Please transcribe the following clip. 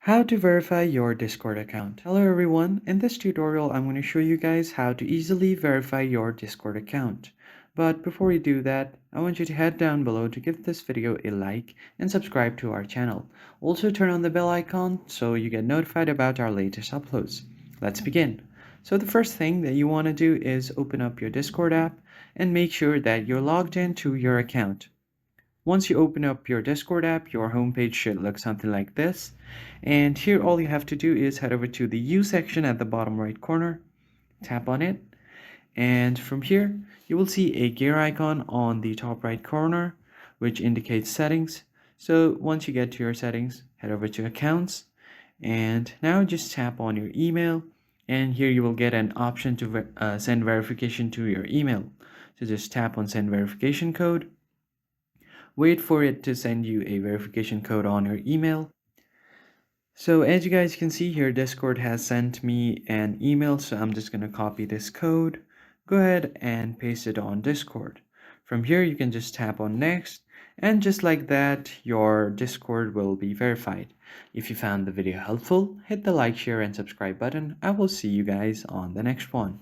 How to verify your Discord account. Hello everyone, in this tutorial I'm going to show you guys how to easily verify your Discord account. But before we do that, I want you to head down below to give this video a like and subscribe to our channel. Also turn on the bell icon so you get notified about our latest uploads. Let's begin. So the first thing that you want to do is open up your Discord app and make sure that you're logged into your account. Once you open up your Discord app, your homepage should look something like this. And here all you have to do is head over to the U section at the bottom right corner, tap on it, and from here you will see a gear icon on the top right corner which indicates settings. So once you get to your settings, head over to accounts, and now just tap on your email, and here you will get an option to send verification to your email. So just tap on send verification code. Wait for it to send you a verification code on your email. So as you guys can see here, Discord has sent me an email, so I'm just going to copy this code, go ahead and paste it on Discord. From here you can just tap on next, and just like that your Discord will be verified. If you found the video helpful, hit the like, share and subscribe button. I will see you guys on the next one.